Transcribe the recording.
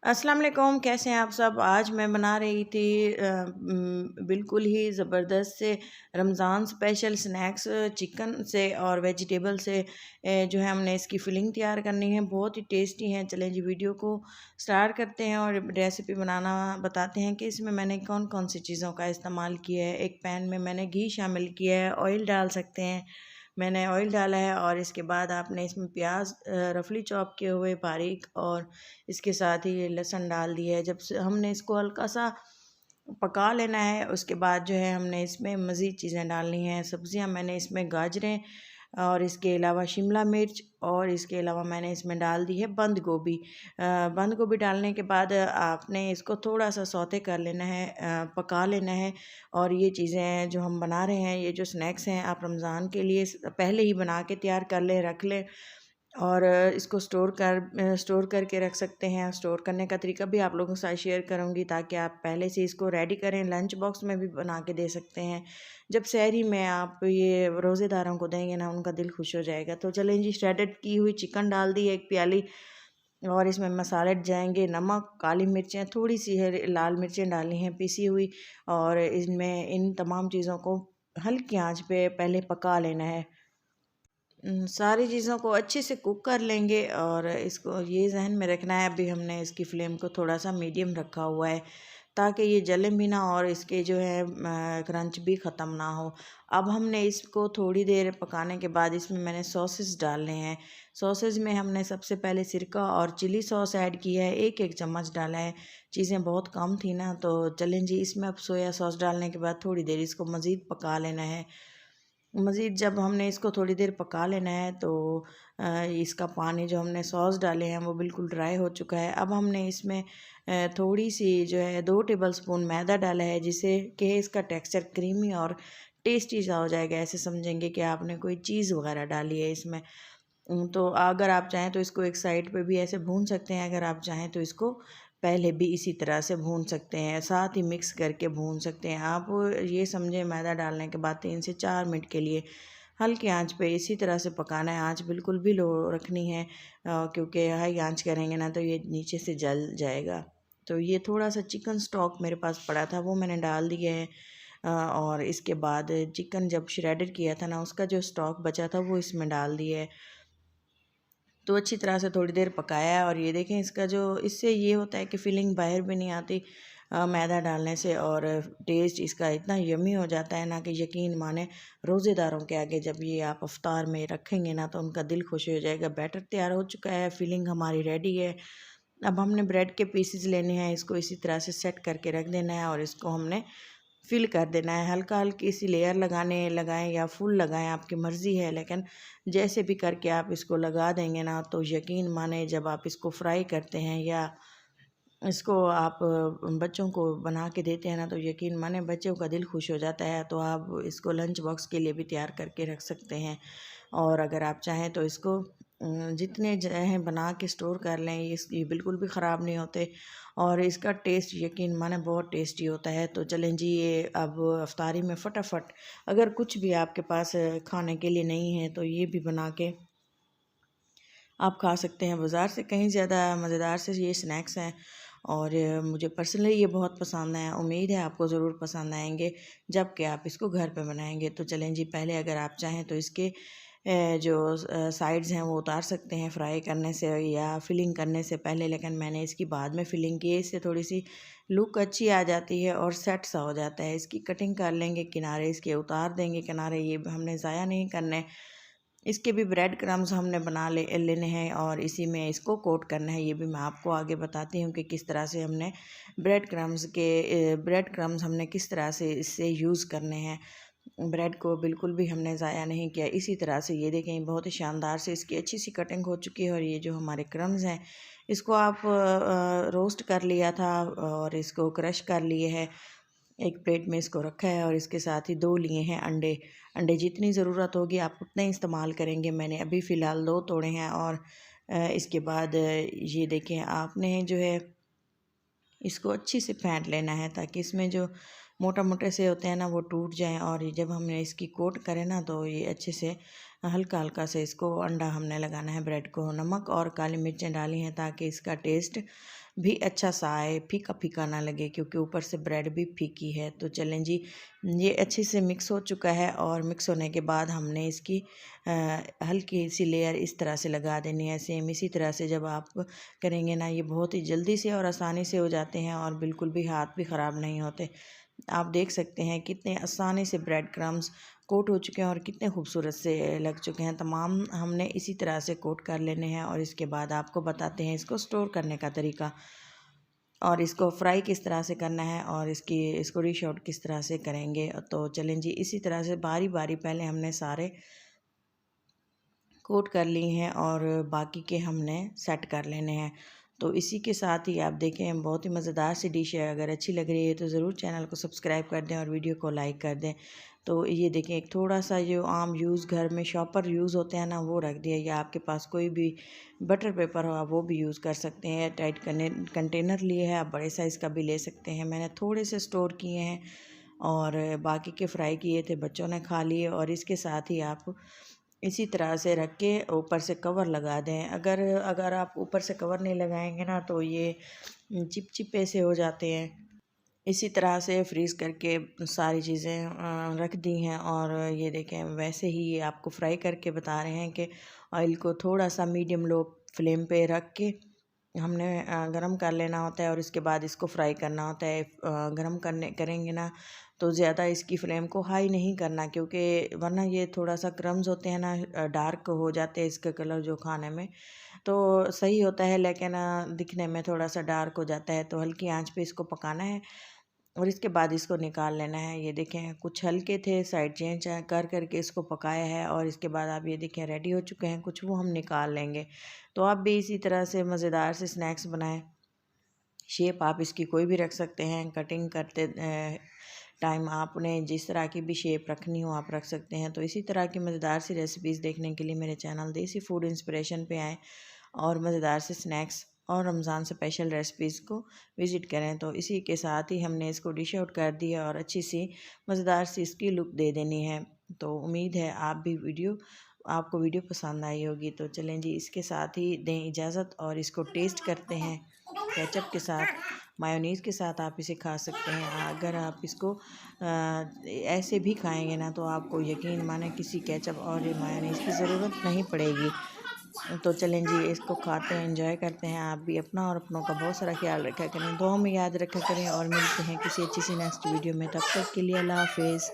अस्सलाम वालेकुम, कैसे हैं आप सब। आज मैं बना रही थी बिल्कुल ही ज़बरदस्त से रमज़ान स्पेशल स्नैक्स चिकन से और वेजिटेबल से। जो है हमने इसकी फिलिंग तैयार करनी है, बहुत ही टेस्टी है। चलें जी वीडियो को स्टार्ट करते हैं और रेसिपी बनाना बताते हैं कि इसमें मैंने कौन कौन सी चीज़ों का इस्तेमाल किया है। एक पैन में मैंने घी शामिल किया है, ऑयल डाल सकते हैं, मैंने ऑयल डाला है। और इसके बाद आपने इसमें प्याज रफली चॉप किए हुए बारीक, और इसके साथ ही लहसुन डाल दिया है। जब से हमने इसको हल्का सा पका लेना है, उसके बाद जो है हमने इसमें मज़ीद चीज़ें डालनी हैं। सब्ज़ियां मैंने इसमें गाजरें और इसके अलावा शिमला मिर्च, और इसके अलावा मैंने इसमें डाल दी है बंद गोभी। बंद गोभी डालने के बाद आपने इसको थोड़ा सा सौते कर लेना है, पका लेना है। और ये चीज़ें जो हम बना रहे हैं, ये जो स्नैक्स हैं, आप रमज़ान के लिए पहले ही बना के तैयार कर लें, रख लें। और इसको स्टोर करके रख सकते हैं। स्टोर करने का तरीका भी आप लोगों के साथ शेयर करूँगी, ताकि आप पहले से इसको रेडी करें। लंच बॉक्स में भी बना के दे सकते हैं। जब सहरी में आप ये रोज़ेदारों को देंगे ना, उनका दिल खुश हो जाएगा। तो चलें जी, श्रेडेड की हुई चिकन डाल दी है 1 प्याली, और इसमें मसाले जाएंगे नमक, काली मिर्चें, थोड़ी सी है लाल मिर्चें डालनी हैं पिसी हुई। और इनमें इन तमाम चीज़ों को हल्की आंच पे पहले पका लेना है। सारी चीज़ों को अच्छे से कुक कर लेंगे, और इसको ये जहन में रखना है, अभी हमने इसकी फ्लेम को थोड़ा सा मीडियम रखा हुआ है, ताकि ये जले भी ना और इसके जो है क्रंच भी ख़त्म ना हो। अब हमने इसको थोड़ी देर पकाने के बाद इसमें मैंने सॉसेस डालने हैं। सॉसेस में हमने सबसे पहले सिरका और चिली सॉस ऐड किया है, एक एक चम्मच डाला है। चीज़ें बहुत कम थी ना, तो चलें जी, इसमें अब सोया सॉस डालने के बाद थोड़ी देर इसको मज़ीद पका लेना है। मज़ीद जब हमने इसको थोड़ी देर पका लेना है, तो इसका पानी जो हमने सॉस डाले हैं वो बिल्कुल ड्राई हो चुका है। अब हमने इसमें थोड़ी सी जो है 2 टेबलस्पून मैदा डाला है, जिससे कि इसका टेक्सचर क्रीमी और टेस्टी सा हो जाएगा। ऐसे समझेंगे कि आपने कोई चीज़ वगैरह डाली है इसमें। तो अगर आप चाहें तो इसको एक साइड पे भी ऐसे भून सकते हैं, अगर आप चाहें तो इसको पहले भी इसी तरह से भून सकते हैं, साथ ही मिक्स करके भून सकते हैं। आप ये समझें, मैदा डालने के बाद 3 से 4 मिनट के लिए हल्की आंच पे इसी तरह से पकाना है। आंच बिल्कुल भी लो रखनी है, क्योंकि हाई आंच करेंगे ना तो ये नीचे से जल जाएगा। तो ये थोड़ा सा चिकन स्टॉक मेरे पास पड़ा था, वो मैंने डाल दिया है। और इसके बाद चिकन जब श्रेडेड किया था ना, उसका जो स्टॉक बचा था वो इसमें डाल दिया है। तो अच्छी तरह से थोड़ी देर पकाया है, और ये देखें, इसका जो इससे ये होता है कि फीलिंग बाहर भी नहीं आती मैदा डालने से, और टेस्ट इसका इतना यमी हो जाता है ना कि यकीन माने, रोज़ेदारों के आगे जब ये आप अफ्तार में रखेंगे ना तो उनका दिल खुश हो जाएगा। बैटर तैयार हो चुका है, फीलिंग हमारी रेडी है। अब हमने ब्रेड के पीसेस लेने हैं, इसको इसी तरह से सेट करके रख देना है, और इसको हमने फिल कर देना है। हल्का हल्की सी लेयर लगाएं या फुल लगाएं, आपकी मर्ज़ी है, लेकिन जैसे भी करके आप इसको लगा देंगे ना, तो यकीन माने जब आप इसको फ्राई करते हैं या इसको आप बच्चों को बना के देते हैं ना, तो यकीन माने बच्चों का दिल खुश हो जाता है। तो आप इसको लंच बॉक्स के लिए भी तैयार करके रख सकते हैं। और अगर आप चाहें तो इसको जितने चाहें बना के स्टोर कर लें, ये बिल्कुल भी ख़राब नहीं होते, और इसका टेस्ट यकीन माने बहुत टेस्टी होता है। तो चलें जी, ये अब अफ्तारी में फटाफट, अगर कुछ भी आपके पास खाने के लिए नहीं है, तो ये भी बना के आप खा सकते हैं। बाज़ार से कहीं ज़्यादा मज़ेदार से ये स्नैक्स हैं, और मुझे पर्सनली ये बहुत पसंद है। उम्मीद है आपको ज़रूर पसंद आएंगे जबकि आप इसको घर पे बनाएंगे। तो चलें जी, पहले अगर आप चाहें तो इसके जो साइड्स हैं वो उतार सकते हैं फ्राई करने से या फिलिंग करने से पहले, लेकिन मैंने इसकी बाद में फिलिंग की है। इससे थोड़ी सी लुक अच्छी आ जाती है और सेट सा हो जाता है। इसकी कटिंग कर लेंगे, किनारे इसके उतार देंगे, किनारे ये हमने ज़ाया नहीं करने। इसके भी ब्रेड क्रम्स हमने बना लेने हैं, और इसी में इसको कोट करना है। ये भी मैं आपको आगे बताती हूँ कि किस तरह से हमने ब्रेड क्रम्स हमने किस तरह से इससे यूज़ करने हैं। ब्रेड को बिल्कुल भी हमने ज़ाया नहीं किया। इसी तरह से ये देखें, बहुत ही शानदार से इसकी अच्छी सी कटिंग हो चुकी है। और ये जो हमारे क्रम्स हैं, इसको आप रोस्ट कर लिया था और इसको क्रश कर लिए है। एक प्लेट में इसको रखा है, और इसके साथ ही 2 लिए हैं अंडे। अंडे जितनी ज़रूरत होगी आप उतने इस्तेमाल करेंगे। मैंने अभी फ़िलहाल 2 तोड़े हैं। और इसके बाद ये देखें, आपने जो है इसको अच्छी से फेंट लेना है, ताकि इसमें जो मोटा मोटे से होते हैं ना वो टूट जाएं, और ये जब हमने इसकी कोट करें ना तो ये अच्छे से हल्का हल्का से इसको अंडा हमने लगाना है ब्रेड को। नमक और काली मिर्चें डाली हैं ताकि इसका टेस्ट भी अच्छा सा आए, फीका फीका ना लगे, क्योंकि ऊपर से ब्रेड भी फीकी है। तो चलें जी, ये अच्छे से मिक्स हो चुका है और मिक्स होने के बाद हमने इसकी हल्की सी लेयर इस तरह से लगा देनी है। सेम इसी तरह से जब आप करेंगे ना, ये बहुत ही जल्दी से और आसानी से हो जाते हैं और बिल्कुल भी हाथ भी ख़राब नहीं होते। आप देख सकते हैं कितने आसानी से ब्रेड क्रम्स कोट हो चुके हैं और कितने खूबसूरत से लग चुके हैं। तमाम हमने इसी तरह से कोट कर लेने हैं और इसके बाद आपको बताते हैं इसको स्टोर करने का तरीका और इसको फ्राई किस तरह से करना है और इसको डिश आउट किस तरह से करेंगे। तो चलें जी, इसी तरह से बारी बारी पहले हमने सारे कोट कर ली हैं और बाकी के हमने सेट कर लेने हैं। तो इसी के साथ ही आप देखें, बहुत ही मज़ेदार सी डिश है। अगर अच्छी लग रही है तो ज़रूर चैनल को सब्सक्राइब कर दें और वीडियो को लाइक कर दें। तो ये देखें, एक थोड़ा सा जो आम यूज़ घर में शॉपर यूज़ होते हैं ना, वो रख दिया, या आपके पास कोई भी बटर पेपर हो आप वो भी यूज़ कर सकते हैं। टाइट कंटेनर लिए है, आप बड़े साइज़ का भी ले सकते हैं। मैंने थोड़े से स्टोर किए हैं और बाकी के फ्राई किए थे, बच्चों ने खा लिए। और इसके साथ ही आप इसी तरह से रख के ऊपर से कवर लगा दें। अगर अगर आप ऊपर से कवर नहीं लगाएंगे ना तो ये चिपचिपे से हो जाते हैं। इसी तरह से फ्रीज़ करके सारी चीज़ें रख दी हैं और ये देखें, वैसे ही ये आपको फ्राई करके बता रहे हैं कि ऑयल को थोड़ा सा मीडियम लो फ्लेम पे रख के हमने गरम कर लेना होता है और इसके बाद इसको फ्राई करना होता है। गरम करेंगे ना तो ज़्यादा इसकी फ्लेम को हाई नहीं करना, क्योंकि वरना ये थोड़ा सा क्रम्स होते हैं ना, डार्क हो जाते हैं इसका कलर जो खाने में तो सही होता है, लेकिन दिखने में थोड़ा सा डार्क हो जाता है। तो हल्की आंच पे इसको पकाना है और इसके बाद इसको निकाल लेना है। ये देखें, कुछ हल्के थे, साइड चेंज कर करके इसको पकाया है और इसके बाद आप ये देखें रेडी हो चुके हैं। कुछ वो हम निकाल लेंगे। तो आप भी इसी तरह से मज़ेदार से स्नैक्स बनाएं। शेप आप इसकी कोई भी रख सकते हैं। कटिंग करते टाइम आपने जिस तरह की भी शेप रखनी हो आप रख सकते हैं। तो इसी तरह की मज़ेदार सी रेसिपीज़ देखने के लिए मेरे चैनल देसी फूड इंस्पिरेशन पे आएँ और मज़ेदार से स्नैक्स और रमज़ान स्पेशल रेसिपीज़ को विज़िट करें। तो इसी के साथ ही हमने इसको डिश आउट कर दिया और अच्छी सी मज़ेदार सी इसकी लुक दे देनी है। तो उम्मीद है आपको वीडियो पसंद आई होगी। तो चलें जी, इसके साथ ही दें इजाज़त और इसको टेस्ट करते हैं केचप के साथ, मायोनीज़ के साथ आप इसे खा सकते हैं। अगर आप इसको ऐसे भी खाएंगे ना तो आपको यकीन माने किसी केचप और मायोनीज़ की ज़रूरत नहीं पड़ेगी। तो चलें जी, इसको खाते हैं, एंजॉय करते हैं। आप भी अपना और अपनों का बहुत सारा ख्याल रखा करें, दुआ में याद रखा करें और मिलते हैं किसी अच्छी सी नेक्स्ट वीडियो में। तब तक के लिए अल्लाह हाफ़िज़।